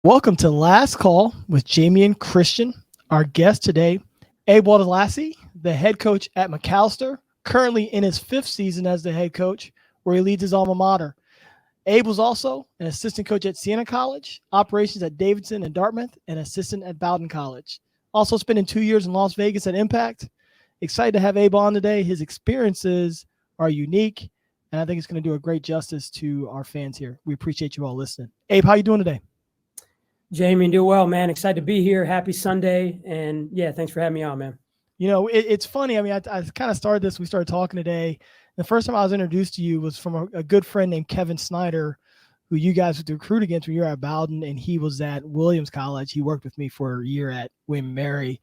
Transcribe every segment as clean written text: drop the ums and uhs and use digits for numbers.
Welcome to Last Call with Jamion Christian. Our guest today, Abe Woldeslassie, the head coach at Macalester, currently in his 5th season as the head coach, where he leads his alma mater. Abe was also an assistant coach at Siena College, operations at Davidson and Dartmouth, and assistant at Bowdoin College. Also spending 2 years in Las Vegas at Impact. Excited to have Abe on today. His experiences are unique, and I think it's going to do a great justice to our fans here. We appreciate you all listening. Abe, how you doing today? Jamie, do well, man. Excited to be here. Happy Sunday. And yeah, thanks for having me on, man. You know, it's funny. I mean, I kind of started this. We started talking today. The first time I was introduced to you was from a good friend named Kevin Snyder, who you guys would recruit against when you were at Bowdoin, and he was at Williams College. He worked with me for a year at William & Mary.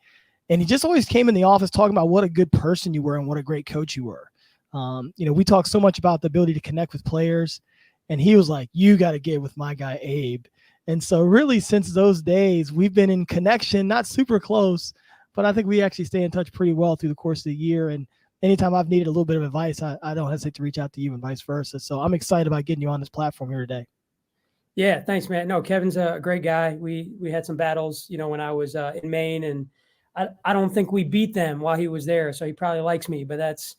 And he just always came in the office talking about what a good person you were and what a great coach you were. You know, we talked so much about the ability to connect with players. And he was like, you got to get with my guy, Abe. And so really since those days, we've been in connection, not super close, but I think we actually stay in touch pretty well through the course of the year. And anytime I've needed a little bit of advice, I don't hesitate to reach out to you and vice versa. So I'm excited about getting you on this platform here today. Yeah, thanks, man. No, Kevin's a great guy. We had some battles, you know, when I was in Maine, and I don't think we beat them while he was there. So he probably likes me, but that's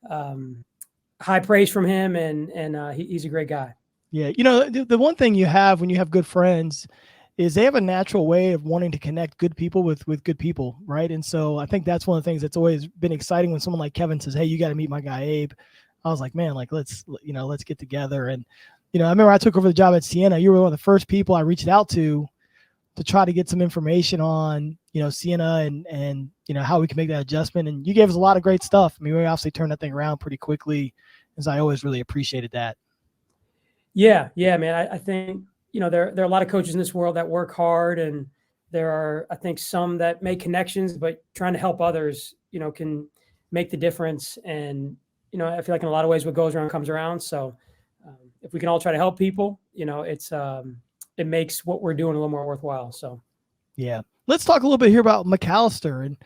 high praise from him. And he's a great guy. Yeah. You know, the one thing you have when you have good friends is they have a natural way of wanting to connect good people with good people. Right. And so I think that's one of the things that's always been exciting when someone like Kevin says, hey, you got to meet my guy, Abe. I was like, man, like, let's get together. And, you know, I remember I took over the job at Siena. You were one of the first people I reached out to try to get some information on, you know, Siena and, you know, how we can make that adjustment. And you gave us a lot of great stuff. I mean, we obviously turned that thing around pretty quickly, as I always really appreciated that. Yeah, man. I think, you know, there are a lot of coaches in this world that work hard, and there are, I think, some that make connections, but trying to help others, you know, can make the difference. And, you know, I feel like in a lot of ways what goes around comes around. So if we can all try to help people, you know, it makes what we're doing a little more worthwhile. So, yeah, let's talk a little bit here about Macalester. And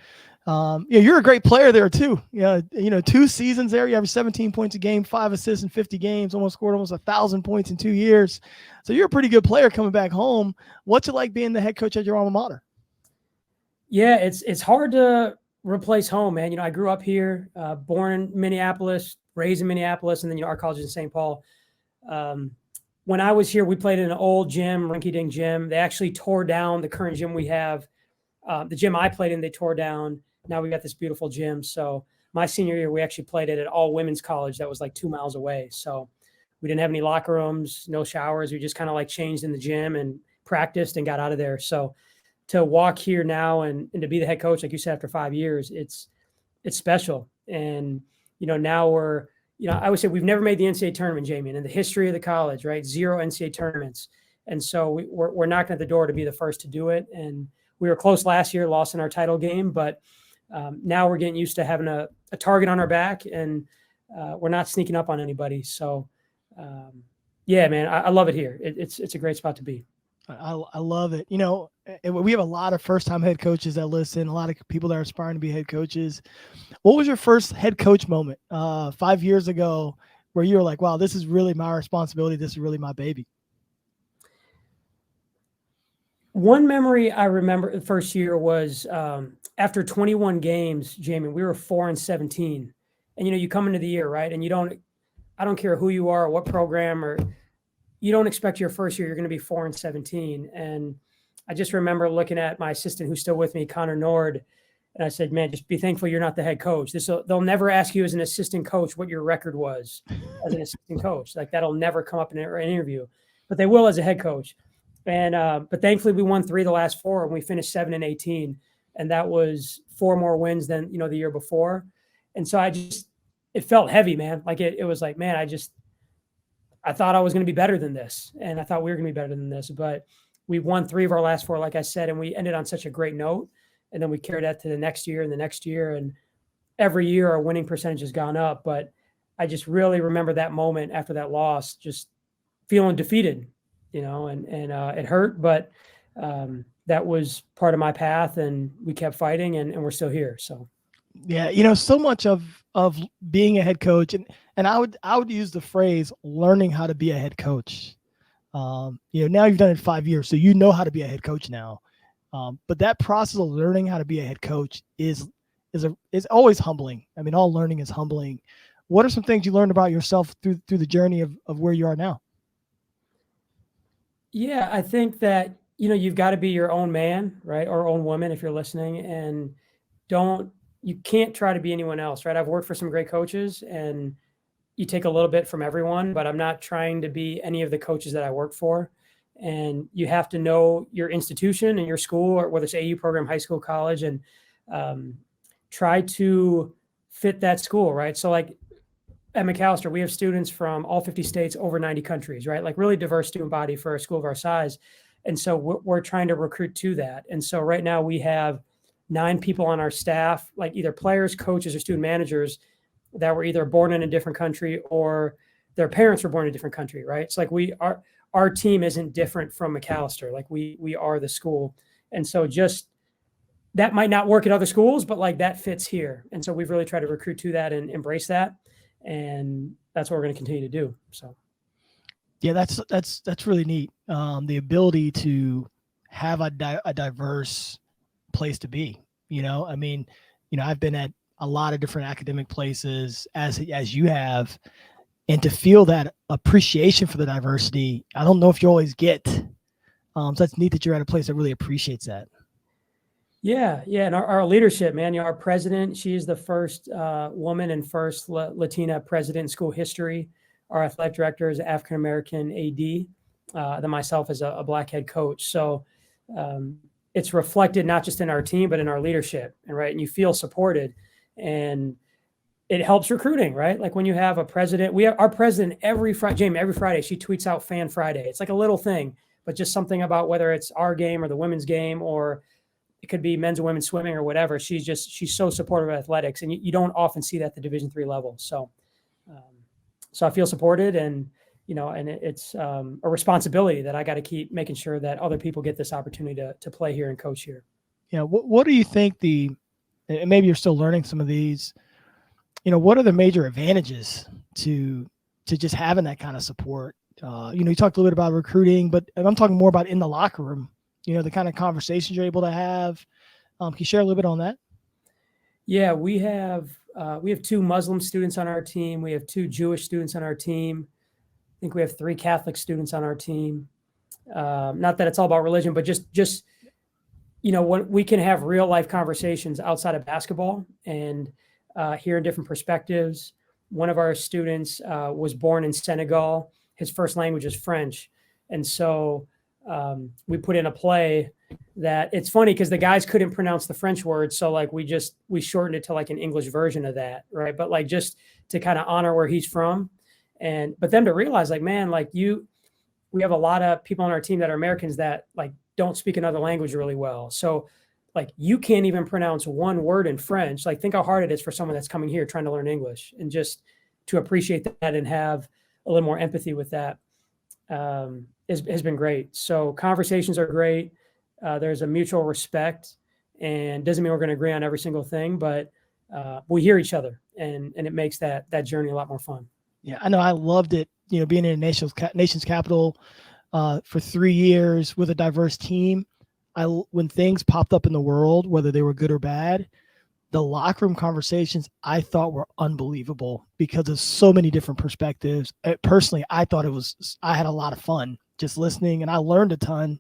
yeah, you're a great player there too. Yeah, you know, 2 seasons there, you averaged 17 points a game, 5 assists in 50 games, scored almost 1,000 points in 2 years. So you're a pretty good player coming back home. What's it like being the head coach at your alma mater? Yeah, it's hard to replace home, man. You know, I grew up here, born in Minneapolis, raised in Minneapolis, and then, you know, our college is in St. Paul. When I was here, we played in an old gym, rinky-dink gym. They actually tore down the current gym we have. The gym I played in, they tore down. Now we got this beautiful gym. So my senior year, we actually played at an all women's college that was like 2 miles away. So we didn't have any locker rooms, no showers. We just kind of like changed in the gym and practiced and got out of there. So to walk here now and to be the head coach, like you said, after 5 years, it's special. And, you know, now we're, you know, I would say we've never made the NCAA tournament, Jamie, in the history of the college, right? 0 NCAA tournaments. And so we're knocking at the door to be the first to do it. And we were close last year, lost in our title game, but now we're getting used to having a target on our back, and we're not sneaking up on anybody. So, yeah, man, I love it here. It's a great spot to be. I love it. You know, we have a lot of first-time head coaches that listen, a lot of people that are aspiring to be head coaches. What was your first head coach moment 5 years ago where you were like, wow, this is really my responsibility. This is really my baby? One memory I remember the first year was after 21 games, Jamie, we were 4-17. And, you know, you come into the year, right? And I don't care who you are or what program, or you don't expect your first year, you're going to be 4-17. And I just remember looking at my assistant who's still with me, Connor Nord. And I said, man, just be thankful you're not the head coach. They'll never ask you as an assistant coach what your record was as an assistant coach. Like that'll never come up in an interview, but they will as a head coach. And but thankfully we won 3 of the last 4, and we finished 7-18, and that was 4 more wins than, you know, the year before. And so it felt heavy, man. Like it was like, man, I thought I was going to be better than this, and I thought we were going to be better than this, but we won 3 of our last 4, like I said, and we ended on such a great note. And then we carried that to the next year and the next year, and every year our winning percentage has gone up. But I just really remember that moment after that loss, just feeling defeated, and it hurt, but that was part of my path, and we kept fighting, and we're still here. So. Yeah, so much of being a head coach, and I would use the phrase learning how to be a head coach. Now you've done it 5 years, so you know how to be a head coach now. But that process of learning how to be a head coach is always humbling. I mean, all learning is humbling. What are some things you learned about yourself through the journey of where you are now? Yeah, I think that, you've got to be your own man, right? Or own woman, if you're listening, and you can't try to be anyone else, right? I've worked for some great coaches, and you take a little bit from everyone, but I'm not trying to be any of the coaches that I work for. And you have to know your institution and your school, or whether it's AU program, high school, college, and try to fit that school, right? So like at McAllister, we have students from all 50 states, over 90 countries, right? Like really diverse student body for a school of our size. And so we're trying to recruit to that. And so right now we have 9 people on our staff, like either players, coaches, or student managers that were either born in a different country or their parents were born in a different country, right? So like our team isn't different from McAllister. Like we are the school. And so just that might not work at other schools, but like that fits here. And so we've really tried to recruit to that and embrace that. And that's what we're going to continue to do. So. Yeah, that's really neat. The ability to have a diverse place to be. I mean, I've been at a lot of different academic places as you have, and to feel that appreciation for the diversity, I don't know if you always get. So that's neat that you're at a place that really appreciates that. Yeah. And our leadership, man, our president, she is the first woman and first Latina president in school history. Our athletic director is African-American AD, then myself as a Black head coach. So it's reflected not just in our team, but in our leadership, and you feel supported, and it helps recruiting, right? Like when you have a president, we have our president every Friday, Jamie, every Friday, she tweets out Fan Friday. It's like a little thing, but just something about whether it's our game or the women's game, or it could be men's and women's swimming or whatever. She's so supportive of athletics, and you don't often see that at the Division III level. So I feel supported, and it's a responsibility that I got to keep making sure that other people get this opportunity to play here and coach here. Yeah. What do you think and maybe you're still learning some of these, what are the major advantages to just having that kind of support? You talked a little bit about recruiting, but I'm talking more about in the locker room, the kind of conversations you're able to have. Can you share a little bit on that? Yeah, we have 2 Muslim students on our team. We have 2 Jewish students on our team. I think we have 3 Catholic students on our team. Not that it's all about religion, but just when we can have real life conversations outside of basketball and hear different perspectives. One of our students was born in Senegal. His first language is French. And so we put in a play that it's funny because the guys couldn't pronounce the French word. So like we shortened it to like an English version of that. Right. But like just to kind of honor where he's from, but them to realize like, man, like we have a lot of people on our team that are Americans that like don't speak another language really well. So like you can't even pronounce one word in French. Like think how hard it is for someone that's coming here trying to learn English, and just to appreciate that and have a little more empathy with that has been great. So conversations are great. There's a mutual respect, and doesn't mean we're going to agree on every single thing, but we hear each other, and it makes that journey a lot more fun. Yeah, I know. I loved it. Being in a nation's capital for 3 years with a diverse team. When things popped up in the world, whether they were good or bad, the locker room conversations I thought were unbelievable because of so many different perspectives. Personally, I thought I had a lot of fun just listening, and I learned a ton,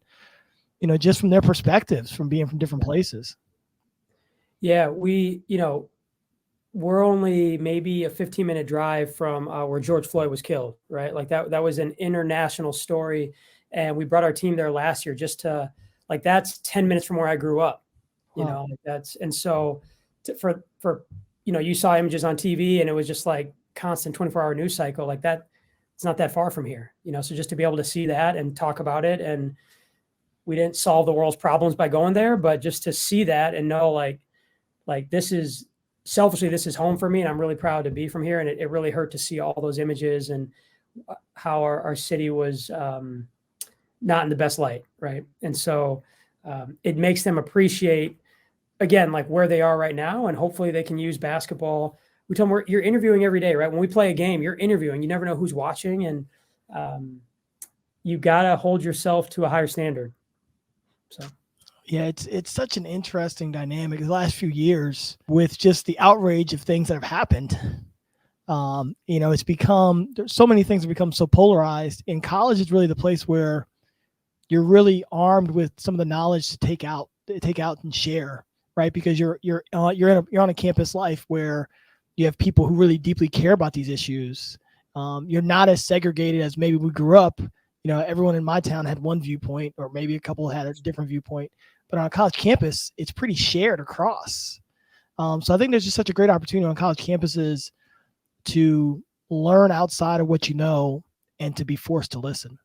just from their perspectives, from being from different places. Yeah, we're only maybe a 15-minute drive from where George Floyd was killed, right? Like that was an international story. And we brought our team there last year just to, like, that's 10 minutes from where I grew up, Wow. and so for you saw images on TV, and it was just like constant 24-hour news cycle like that. It's not that far from here, so just to be able to see that and talk about it, and we didn't solve the world's problems by going there, but just to see that and know like this is selfishly, this is home for me, and I'm really proud to be from here. And it really hurt to see all those images and how our city was not in the best light, right? And so it makes them appreciate, again, like where they are right now, and hopefully they can use basketball. We tell them you're interviewing every day, right? When we play a game, you're interviewing. You never know who's watching, and you gotta hold yourself to a higher standard. So. Yeah, it's such an interesting dynamic the last few years with just the outrage of things that have happened. It's become, there's so many things have become so polarized. In college is really the place where you're really armed with some of the knowledge to take out and share, right? Because you're on a campus life where you have people who really deeply care about these issues. You're not as segregated as maybe we grew up. Everyone in my town had one viewpoint, or maybe a couple had a different viewpoint. But on a college campus, it's pretty shared across. So I think there's just such a great opportunity on college campuses to learn outside of what you know and to be forced to listen.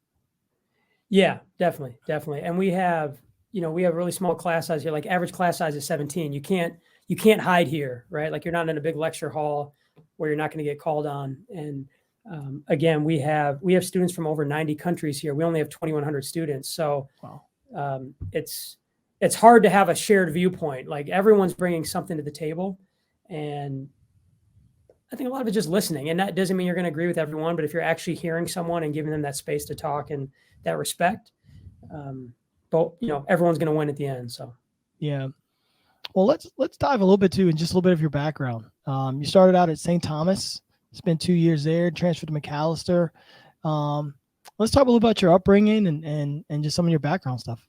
Yeah, definitely. And we have a really small class size here. Like average class size is 17. You can't hide here, right? Like you're not in a big lecture hall where you're not going to get called on. And again, we have students from over 90 countries here. We only have 2,100 students. So wow. It's hard to have a shared viewpoint. Like everyone's bringing something to the table. And I think a lot of it's just listening. And that doesn't mean you're going to agree with everyone, but if you're actually hearing someone and giving them that space to talk and that respect, everyone's going to win at the end. So, yeah. Well, let's dive a little bit too, in just a little bit of your background. You started out at St. Thomas, spent 2 years there, transferred to McAllister. Let's talk a little about your upbringing and just some of your background stuff.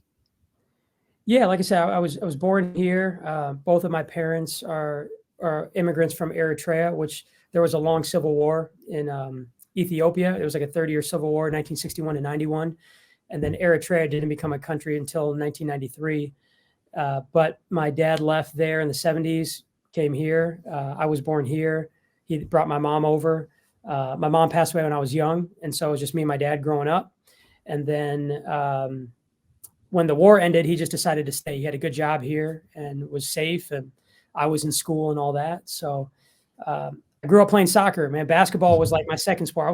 Yeah, like I said, I was born here. Both of my parents are immigrants from Eritrea, which there was a long civil war in Ethiopia. It was like a 30-year civil war, 1961 to 91. And then Eritrea didn't become a country until 1993. But my dad left there in the 70s, came here. I was born here. He brought my mom over. My mom passed away when I was young, and so it was just me and my dad growing up. And then when the war ended, he just decided to stay. He had a good job here and was safe, and I was in school and all that. So I grew up playing soccer, man. Basketball was like my second sport. I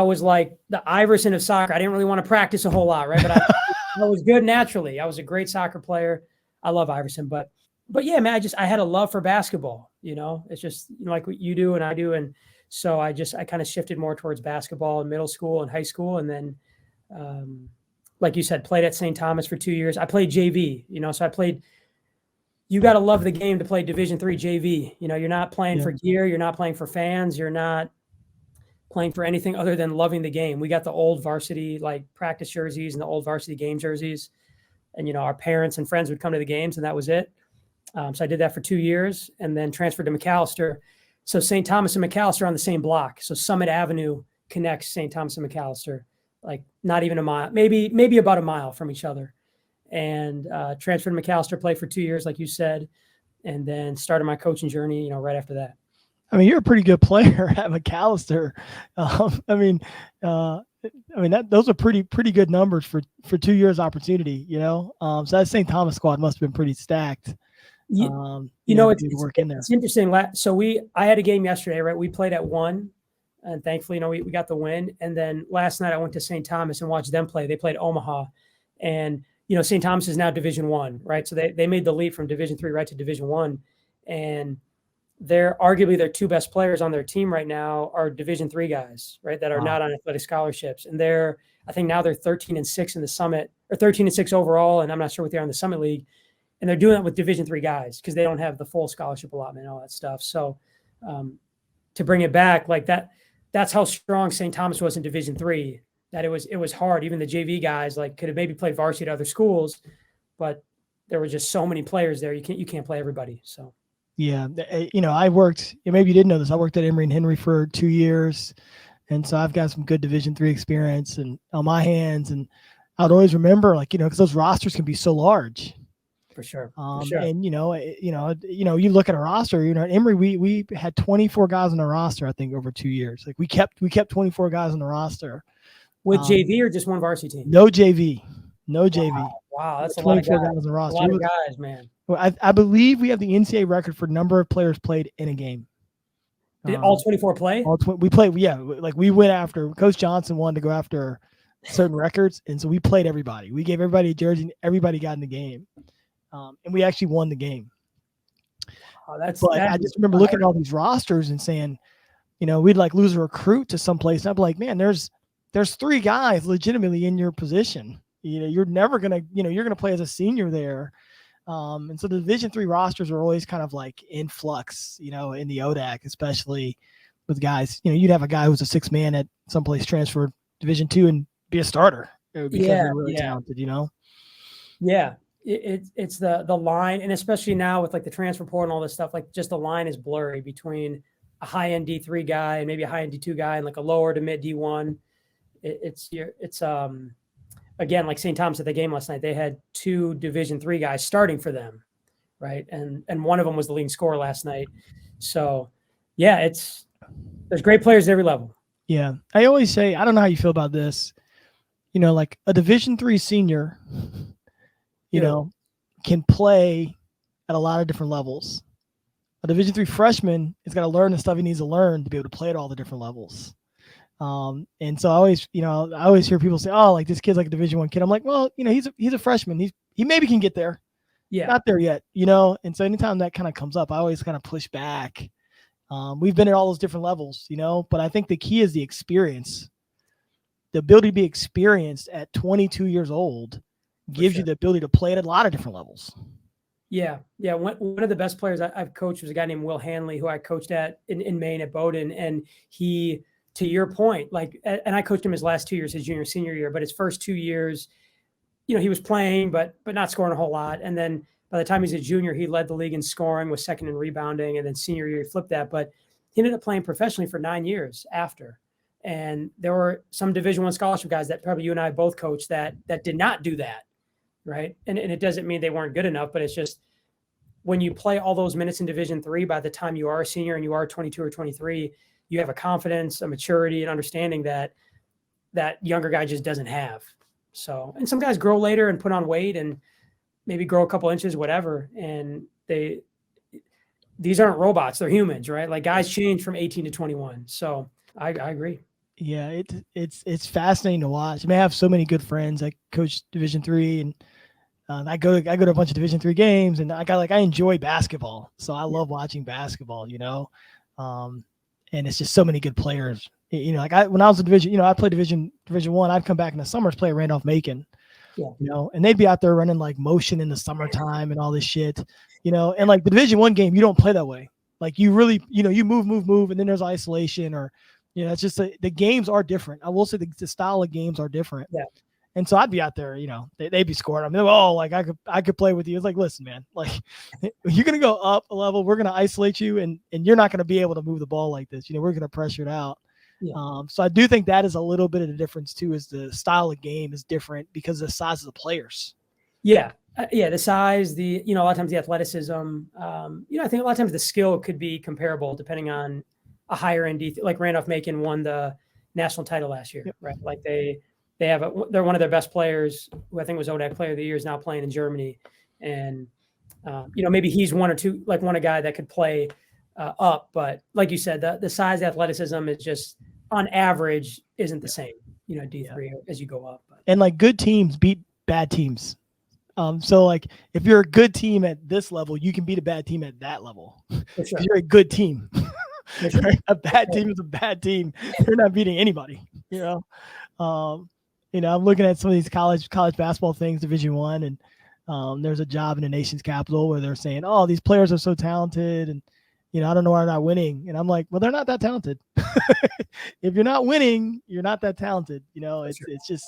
was like the Iverson of soccer. I didn't really want to practice a whole lot, right? But I was good naturally. I was a great soccer player. I love Iverson, but yeah, man, I had a love for basketball. It's just like what you do and I do, and so I kind of shifted more towards basketball in middle school and high school, and then like you said, played at St. Thomas for 2 years. I played JV, so I played. You got to love the game to play Division III JV. You're not playing for gear, you're not playing for fans, you're not playing for anything other than loving the game. We got the old varsity like practice jerseys and the old varsity game jerseys, and our parents and friends would come to the games, and that was it. So I did that for 2 years, and then transferred to McAllister. So St. Thomas and McAllister are on the same block. So Summit Avenue connects St. Thomas and McAllister, like not even a mile, maybe about a mile from each other. And transferred to McAllister, played for 2 years, like you said, and then started my coaching journey, right after that. I mean, you're a pretty good player at McAllister. Those are pretty good numbers for 2 years opportunity, So that St. Thomas squad must have been pretty stacked. It's interesting. So I had a game yesterday, right? We played at 1, and thankfully, we got the win. And then last night I went to St. Thomas and watched them play. They played Omaha, and St. Thomas is now Division I, right? So they made the leap from Division III right to Division I, and they're arguably their two best players on their team right now are Division III guys, right? That are not on athletic scholarships, and I think now they're 13-6 in the Summit, or 13-6 overall, and I'm not sure what they are in the Summit League. And they're doing that with Division III guys because they don't have the full scholarship allotment and all that stuff. So to bring it back like that, that's how strong St. Thomas was in Division III, that it was hard. Even the JV guys could have maybe played varsity at other schools, but there were just so many players there. You can't play everybody. So. Yeah. I worked, maybe you didn't know this. I worked at Emory and Henry for 2 years. And so I've got some good Division III experience and on my hands. And I would always remember because those rosters can be so large. For sure. And you look at a roster. At Emory, we had 24 guys on the roster. I think over 2 years. Like we kept 24 guys on the roster. With JV or just one varsity team? No JV. Wow, that's a lot of guys. On the roster. A lot of guys, man. Well, I believe we have the NCAA record for number of players played in a game. Did all 24 play? We played, yeah. Like we went after Coach Johnson wanted to go after certain records, and so we played everybody. We gave everybody a jersey, and everybody got in the game, and we actually won the game. Oh, but I just remember looking at all these rosters and saying, we'd like lose a recruit to someplace. And I'd be like, man, there's 3 guys legitimately in your position. You're never gonna, you're gonna play as a senior there. And so the Division III rosters are always kind of like in flux, in the ODAC, especially with guys. You'd have a guy who's a 6 man at someplace transfer Division II and be a starter because they're really talented. Yeah, it's the line, and especially now with like the transfer portal and all this stuff, like just the line is blurry between a high end D3 guy and maybe a high end D2 guy and like a lower to mid D1. It's again, like St. Thomas at the game last night, they had 2 Division III guys starting for them, right? And one of them was the leading scorer last night. So, yeah, there's great players at every level. Yeah, I always say, I don't know how you feel about this. Like a Division III senior, can play at a lot of different levels. A Division III freshman has got to learn the stuff he needs to learn to be able to play at all the different levels. And so I always hear people say, oh, like this kid's like a Division I kid. I'm like, well, he's a freshman. He maybe can get there. Yeah. Not there yet, And so anytime that kind of comes up, I always kind of push back. We've been at all those different levels, but I think the key is the experience. The ability to be experienced at 22 years old gives you the ability to play at a lot of different levels. Yeah. Yeah. One of the best players I've coached was a guy named Will Hanley, who I coached in Maine at Bowdoin. And he, to your point, and I coached him his last 2 years, his junior, senior year, but his first 2 years, he was playing, but not scoring a whole lot. And then by the time he's a junior, he led the league in scoring, was second in rebounding. And then senior year, he flipped that, but he ended up playing professionally for 9 years after. And there were some Division I scholarship guys that probably you and I both coached that did not do that. Right. And it doesn't mean they weren't good enough, but it's just when you play all those minutes in Division III, by the time you are a senior and you are 22 or 23, you have a confidence, a maturity, and understanding that younger guy just doesn't have. So, and some guys grow later and put on weight and maybe grow a couple inches, whatever. And these aren't robots, they're humans, right? Like guys change from 18 to 21. So I agree. Yeah, it's fascinating to watch. I have so many good friends. I coach Division III, and I go to a bunch of Division III games, and I enjoy basketball, so I love watching basketball. And it's just so many good players. When I was in Division, I played Division I. I'd come back in the summers, play at Randolph-Macon. Yeah. And they'd be out there running like motion in the summertime and all this shit. And like the Division I game, you don't play that way. Like you really, you move, and then there's isolation or. It's just the games are different. I will say the style of games are different. Yeah. And so I'd be out there, they'd be scoring. I'm like, oh, like I could play with you. It's like, listen, man, like you're going to go up a level. We're going to isolate you and you're not going to be able to move the ball like this. We're going to pressure it out. Yeah. So I do think that is a little bit of the difference too, is the style of game is different because of the size of the players. Yeah. The size, a lot of times the athleticism, I think a lot of times the skill could be comparable depending on a higher end, like Randolph-Macon won the national title last year, right? Like they're one of their best players, who I think was ODAC Player of the Year, is now playing in Germany, and maybe he's one or two, like a guy that could play up, but like you said, the size, athleticism is just on average isn't the same, D3 as you go up. And like good teams beat bad teams. So like if you're a good team at this level, you can beat a bad team at that level. For sure. You're a good team. A bad team is a bad team. You're not beating anybody. I'm looking at some of these college basketball things, Division I, and there's a job in the nation's capital where they're saying, "Oh, these players are so talented," and I don't know why they're not winning. And I'm like, well, they're not that talented. If you're not winning, you're not that talented. It's just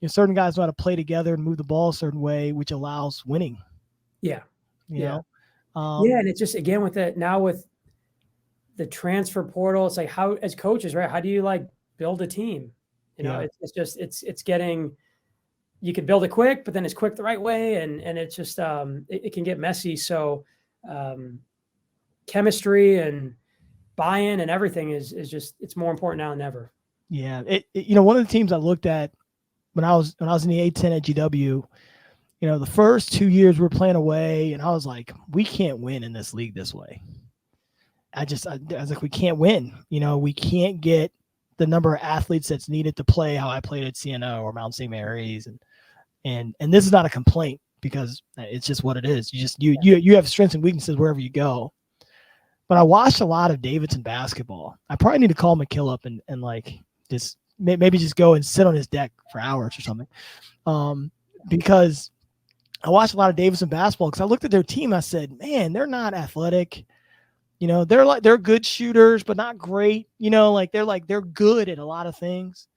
certain guys know how to play together and move the ball a certain way, which allows winning. Yeah. You know. And it's just again with the transfer portal, it's like how, as coaches, right? How do you like build a team? It's getting, you could build it quick, but then it's quick the right way. And it's just, it can get messy. So chemistry and buy-in and everything is just, it's more important now than ever. Yeah. One of the teams I looked at when I was in the A10 at GW, The first 2 years we were playing away, and I was like, we can't win in this league this way. I was like, we can't win. We can't get the number of athletes that's needed to play how I played at CNO or Mount St. Mary's, and this is not a complaint because it's just what it is. You have strengths and weaknesses wherever you go. But I watched a lot of Davidson basketball. I probably need to call McKillop and like just maybe just go and sit on his deck for hours or something, because I watched a lot of Davidson basketball because I looked at their team. I said, man, they're not athletic. They're good shooters, but not great. They're good at a lot of things,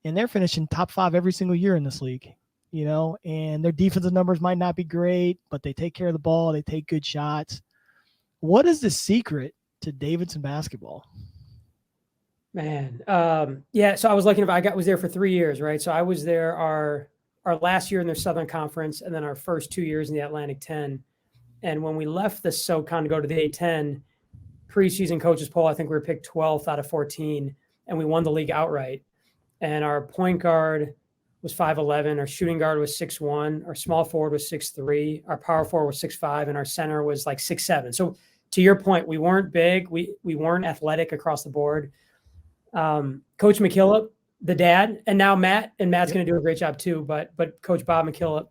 and they're finishing top 5 every single year in this league. And their defensive numbers might not be great, but they take care of the ball. They take good shots. What is the secret to Davidson basketball? Man, so I was lucky enough. Was there for 3 years, right? So I was there our last year in their Southern Conference, and then our first 2 years in the Atlantic 10. And when we left the SoCon to go to the A10 preseason coaches poll, I think we were picked 12th out of 14, and we won the league outright. And our point guard was 5'11", our shooting guard was 6'1", our small forward was 6'3", our power forward was 6'5", and our center was like 6'7". So to your point, we weren't big, we weren't athletic across the board. Coach McKillop, the dad, and now Matt's going to do a great job too. But Coach Bob McKillop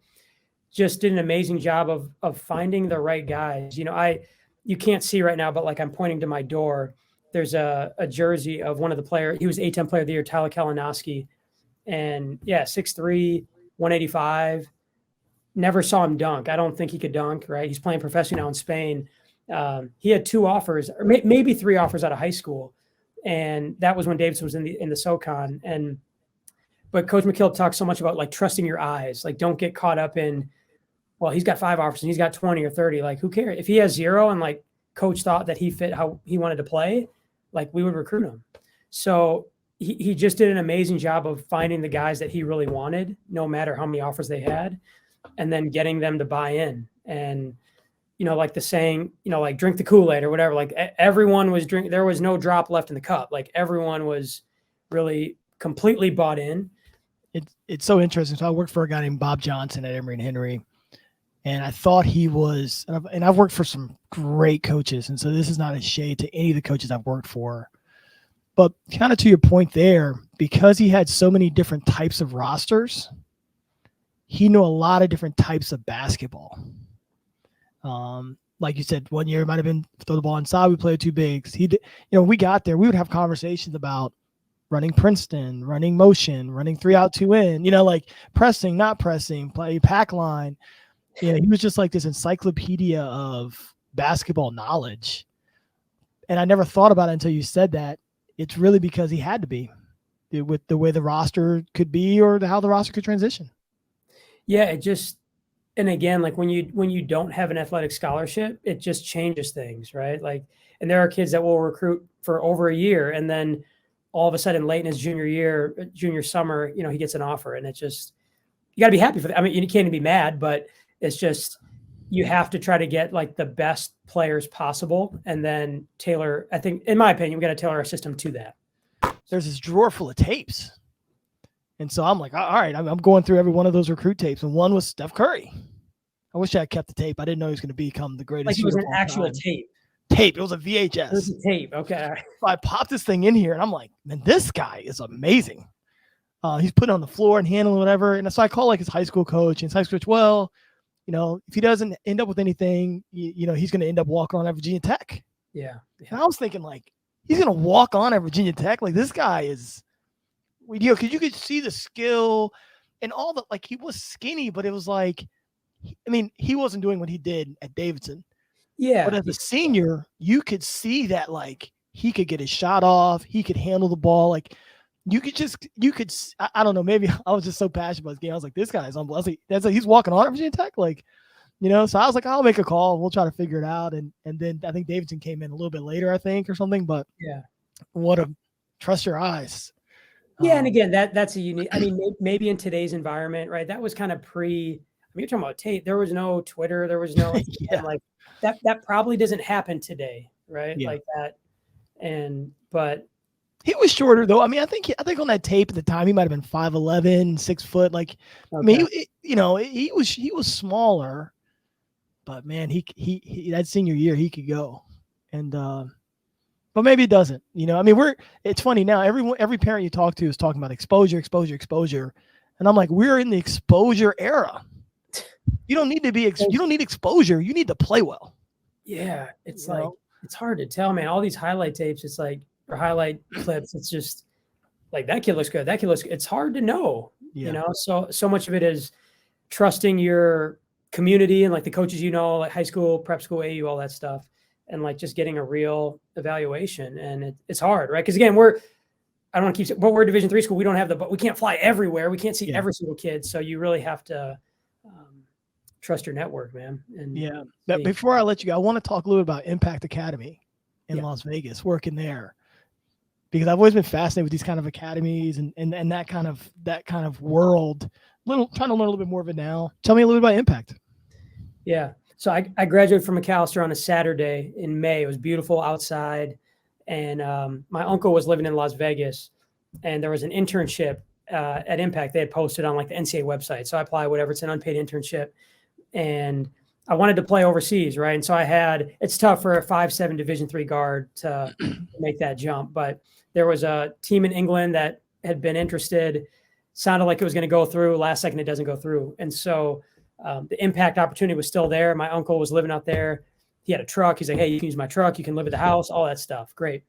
just did an amazing job of finding the right guys. You can't see right now, but like I'm pointing to my door. There's a jersey of one of the players. He was A10 Player of the Year, Tyler Kalinowski, and 6'3", 185. Never saw him dunk. I don't think he could dunk. Right? He's playing professionally now in Spain. He had 2 offers, or maybe 3 offers out of high school. And that was when Davidson was in the SoCon. But Coach McKillop talks so much about like trusting your eyes. Like, don't get caught up in, well, he's got 5 offers and he's got 20 or 30. Like, who cares? If he has 0 and like coach thought that he fit how he wanted to play, like we would recruit him. So he just did an amazing job of finding the guys that he really wanted, no matter how many offers they had, and then getting them to buy in. And like the saying, like drink the Kool-Aid or whatever, like everyone was drinking. There was no drop left in the cup. Like everyone was really completely bought in. It's so interesting. So I worked for a guy named Bob Johnson at Emory and Henry, and I thought he was, and I've worked for some great coaches. And so this is not a shade to any of the coaches I've worked for, but kind of to your point there, because he had so many different types of rosters, he knew a lot of different types of basketball. Like you said, one year it might've been throw the ball inside. We played 2 bigs. We got there, we would have conversations about running Princeton, running motion, running 3 out, 2 in, like pressing, not pressing, play pack line. He was just like this encyclopedia of basketball knowledge. And I never thought about it until you said that. It's really because he had to be, with the way the roster could be or how the roster could transition. Yeah, and again, like when you don't have an athletic scholarship, it just changes things, right? Like, and there are kids that will recruit for over a year, and then all of a sudden, late in his junior summer, he gets an offer, and it's just, you got to be happy for that. I mean, you can't be mad, but it's just, you have to try to get like the best players possible, and then tailor. I think, in my opinion, we got to tailor our system to that. There's this drawer full of tapes. And so I'm like, all right, I'm going through every one of those recruit tapes. And one was Steph Curry. I wish I had kept the tape. I didn't know he was going to become the greatest. Like it was an actual tape. It was a VHS. It was a tape. Okay. So I popped this thing in here and I'm like, man, this guy is amazing. He's putting on the floor and handling whatever. And so I call like his high school coach, and his high school coach, well, if he doesn't end up with anything, he's going to end up walking on at Virginia Tech. Yeah. And I was thinking like, he's going to walk on at Virginia Tech. Like, this guy is, because you could see the skill and all the, like, he was skinny, but it was like, he wasn't doing what he did at Davidson. Yeah. But as a senior, you could see that, like, he could get his shot off. He could handle the ball. Like, I don't know, maybe I was just so passionate about this game. I was like, this guy's unbelievable. He's walking on at Virginia Tech. Like, so I was like, I'll make a call. We'll try to figure it out. And then I think Davidson came in a little bit later, I think, or something. But yeah, trust your eyes. Yeah. And again, that's a unique, maybe in today's environment, right? That was kind of you're talking about tape. There was no Twitter. There was no, yeah. Like that probably doesn't happen today. Right. Yeah. Like that. But He was shorter though. I mean, I think on that tape at the time he might have been 5'11", 6 foot. Like, okay. I mean, he was smaller, but man, he that senior year he could go, and but maybe it doesn't. I mean, it's funny now. Every parent you talk to is talking about exposure, and I'm like, we're in the exposure era. You don't need to be you don't need exposure. You need to play well. Yeah, it's like it's hard to tell, man. All these highlight tapes, it's like, or highlight clips, it's just like, that kid looks good, that kid looks good. It's hard to know. So much of it is trusting your community and like the coaches, like high school, prep school, AU, all that stuff, and like just getting a real evaluation. And it's hard, right? Because again, we're a Division III school. We don't have but we can't fly everywhere. We can't see every single kid. So you really have to trust your network, man. And before I let you go, I want to talk a little bit about Impact Academy in Las Vegas, working there, because I've always been fascinated with these kind of academies and that kind of world. Trying to learn a little bit more of it now. Tell me a little bit about Impact. Yeah. So I graduated from McAllister on a Saturday in May. It was beautiful outside. And my uncle was living in Las Vegas, and there was an internship at Impact. They had posted on like the NCAA website. So I applied, whatever. It's an unpaid internship. And I wanted to play overseas, right? And so it's tough for a 5'7" Division III guard to make that jump. But there was a team in England that had been interested, sounded like it was going to go through. Last second, it doesn't go through. And so the Impact opportunity was still there. My uncle was living out there. He had a truck. He's like, hey, you can use my truck. You can live at the house, all that stuff. Great.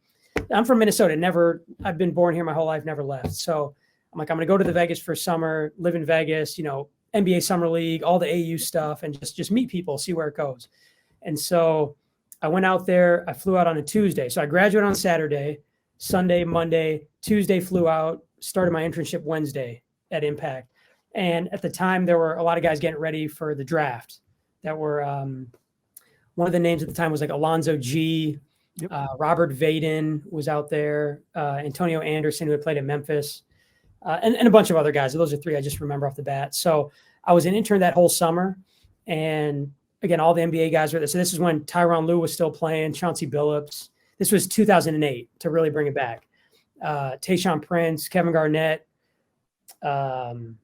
I'm from Minnesota. I've been born here my whole life, never left. So I'm like, I'm going to go to the Vegas for summer, live in Vegas, NBA Summer League, all the AU stuff, and just meet people, see where it goes. And so I went out there. I flew out on a Tuesday. So I graduated on Saturday, Sunday, Monday, Tuesday flew out, started my internship Wednesday at Impact. And at the time, there were a lot of guys getting ready for the draft that were one of the names at the time was like Alonzo G. Yep. Robert Vaden was out there, Antonio Anderson, who had played in Memphis, and a bunch of other guys. Those are three I just remember off the bat. So I was an intern that whole summer. And again, all the NBA guys were there. So this is when Tyronn Lue was still playing, Chauncey Billups. This was 2008 to really bring it back. Tayshaun Prince, Kevin Garnett, Kyle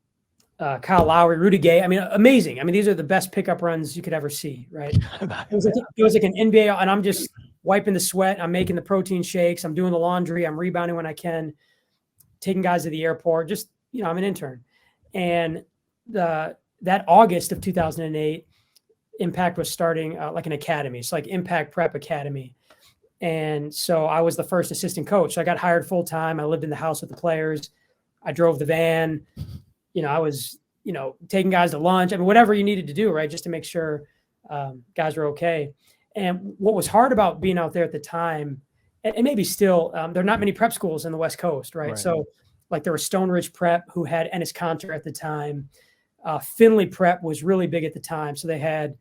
Lowry, Rudy Gay. I mean, amazing. I mean, these are the best pickup runs you could ever see, right? It was like an NBA, and I'm just wiping the sweat. I'm making the protein shakes. I'm doing the laundry. I'm rebounding when I can, taking guys to the airport. Just, I'm an intern. And that August of 2008, Impact was starting like an academy. It's like Impact Prep Academy. And so I was the first assistant coach. So I got hired full time. I lived in the house with the players. I drove the van. I was, taking guys to lunch. I mean, whatever you needed to do, right, just to make sure guys were okay. And what was hard about being out there at the time, and maybe still, there are not many prep schools in the West Coast, right? So like there was Stone Ridge Prep, who had Ennis Cantor at the time. Finley Prep was really big at the time. So they had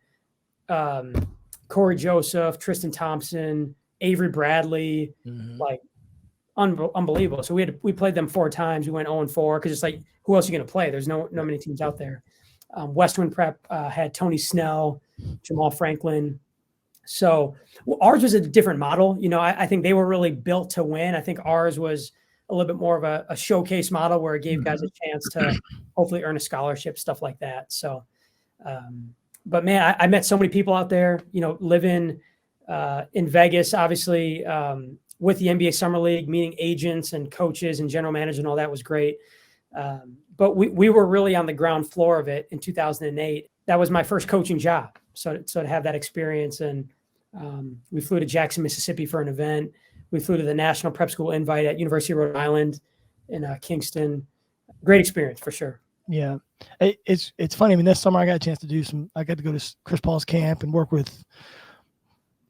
Corey Joseph, Tristan Thompson, Avery Bradley, like unbelievable. So we played them 4 times. We went 0-4 because it's like, who else are you going to play? There's no many teams out there. Westwind Prep had Tony Snell, Jamal Franklin. So ours was a different model. I think they were really built to win. I think ours was a little bit more of a showcase model where it gave guys a chance to hopefully earn a scholarship, stuff like that. So, but man, I met so many people out there, living in Vegas, obviously, with the NBA Summer League, meeting agents and coaches and general managers and all that was great. But we were really on the ground floor of it in 2008. That was my first coaching job. So to have that experience, and we flew to Jackson, Mississippi for an event. We flew to the National Prep School Invite at University of Rhode Island in Kingston. Great experience for sure. Yeah. It's funny. I mean, this summer I got a chance to I got to go to Chris Paul's camp and work with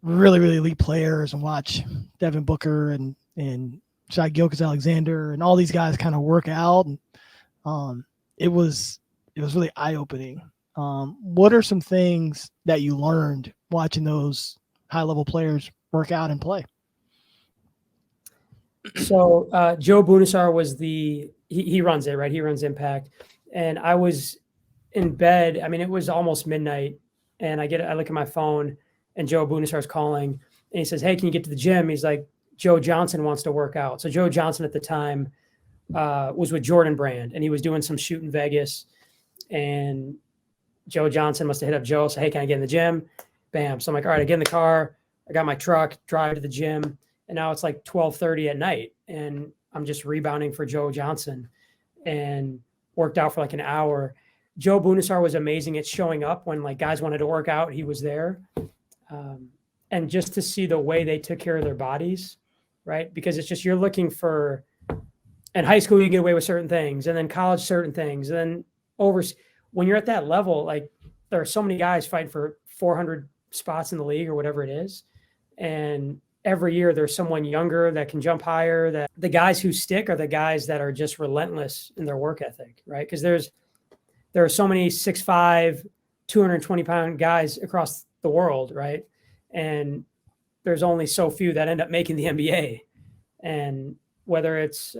really, really elite players and watch Devin Booker and Shai Gilgeous-Alexander and all these guys kind of work out. And it was really eye-opening. What are some things that you learned watching those high-level players work out and play? So Joe Bunisar was he runs it, right? He runs Impact. And I was in bed. I mean, it was almost midnight, and I look at my phone, and Joe Bunisar is calling, and he says, "Hey, can you get to the gym?" He's like, Joe Johnson wants to work out. So Joe Johnson at the time was with Jordan Brand, and he was doing some shoot in Vegas. And Joe Johnson must have hit up Joe, say, hey, can I get in the gym? Bam. So I'm like, all right, I get in the car. I got my truck, drive to the gym. And now it's like 12:30 at night. And I'm just rebounding for Joe Johnson and worked out for like an hour. Joe Bunisar was amazing at showing up when like guys wanted to work out. He was there. And just to see the way they took care of their bodies, right? Because it's just, you're looking for, in high school, you get away with certain things, and then college, certain things. And then when you're at that level, like there are so many guys fighting for 400 spots in the league or whatever it is. And every year there's someone younger that can jump higher. That the guys who stick are the guys that are just relentless in their work ethic, right? Because there are so many 6'5", 220-pound guys across the world, right? And there's only so few that end up making the NBA. And whether it's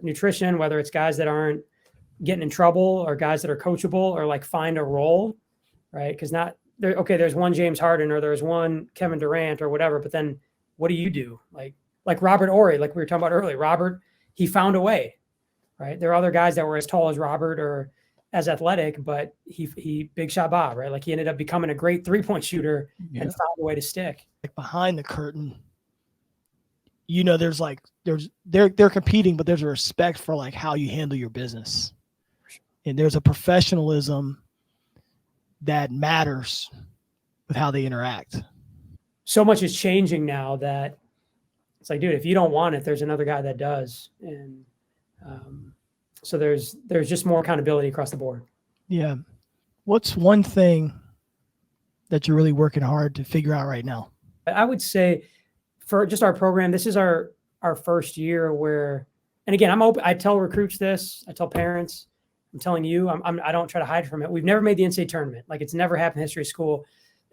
nutrition, whether it's guys that aren't getting in trouble or guys that are coachable or like find a role, right? Because there's one James Harden or there's one Kevin Durant or whatever, but then what do you do? Like Robert Horry, like we were talking about earlier. Robert, he found a way, right? There are other guys that were as tall as Robert or as athletic, but he big shot Bob, right? Like he ended up becoming a great 3-point shooter and found a way to stick. Like behind the curtain, they're competing, but there's a respect for like how you handle your business. And there's a professionalism that matters with how they interact. So much is changing now that it's like, dude, if you don't want it, there's another guy that does. And so there's just more accountability across the board. Yeah. What's one thing that you're really working hard to figure out right now? I would say for just our program, this is our first year where, and again, I'm open. I tell recruits this, I tell parents, I'm telling you, I don't try to hide from it. We've never made the NCAA tournament. Like it's never happened in history of school.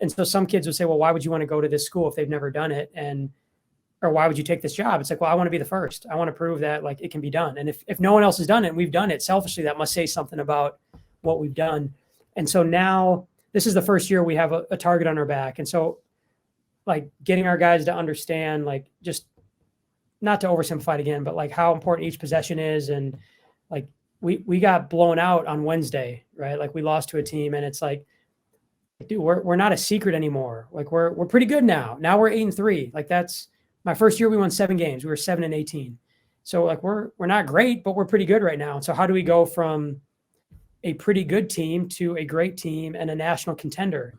And so some kids would say, well, why would you want to go to this school if they've never done it? Or why would you take this job? It's like, well, I want to be the first. I want to prove that like it can be done. And if no one else has done it and we've done it selfishly, that must say something about what we've done. And so now this is the first year we have a target on our back. And so like getting our guys to understand, like just not to oversimplify it again, but like how important each possession is. And like we got blown out on Wednesday, right? Like we lost to a team and it's like, dude, we're not a secret anymore. Like we're pretty good now. Now we're 8-3. Like that's my first year. We won 7 games. We were 7-18. So like we're not great, but we're pretty good right now. And so how do we go from a pretty good team to a great team and a national contender?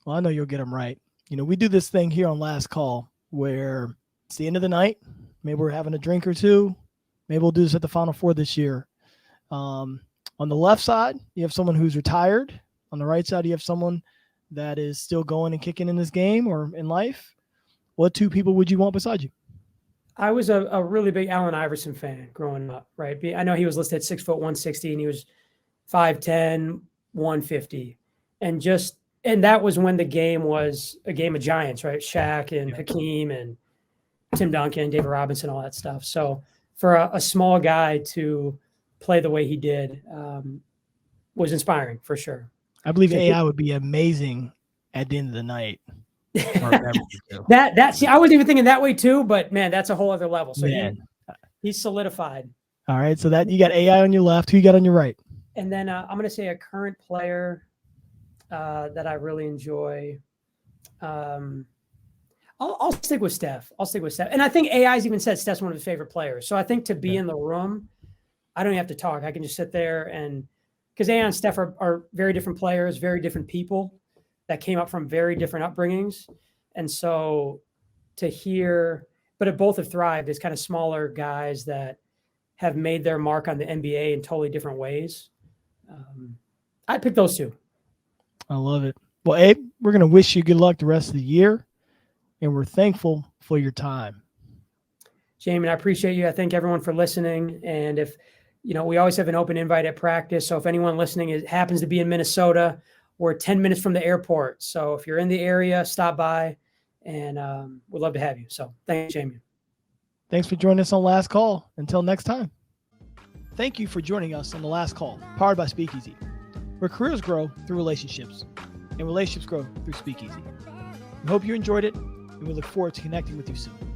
Well, I know you'll get them right. We do this thing here on Last Call where it's the end of the night. Maybe we're having a drink or two. Maybe we'll do this at the Final Four this year. On the left side, you have someone who's retired. On the right side, you have someone that is still going and kicking in this game or in life. What 2 people would you want beside you? I was a really big Allen Iverson fan growing up, right? I know he was listed at 6 foot 160 and he was 5'10", 150. And that was when the game was a game of giants, right? Shaq and Hakeem and Tim Duncan, David Robinson, all that stuff. So for a small guy to play the way he did was inspiring for sure. I believe AI would be amazing at the end of the night. See, I wasn't even thinking that way too, but man, that's a whole other level. So he's solidified. All right. So that you got AI on your left. Who you got on your right? And then I'm going to say a current player that I really enjoy. I'll stick with Steph. And I think AI's even said Steph's one of his favorite players. So I think to be in the room, I don't even have to talk. I can just sit there because AI and Steph are very different players, very different people that came up from very different upbringings. And so to hear, but both have thrived as kind of smaller guys that have made their mark on the NBA in totally different ways. I'd pick those 2. I love it. Well, Abe, we're going to wish you good luck the rest of the year, and we're thankful for your time. Jamion, I appreciate you. I thank everyone for listening. And if, we always have an open invite at practice. So if anyone listening happens to be in Minnesota, we're 10 minutes from the airport. So if you're in the area, stop by and we'd love to have you. So thanks, Jamion. Thanks for joining us on Last Call. Until next time. Thank you for joining us on The Last Call, powered by Speakeasy, where careers grow through relationships and relationships grow through Speakeasy. We hope you enjoyed it, and we look forward to connecting with you soon.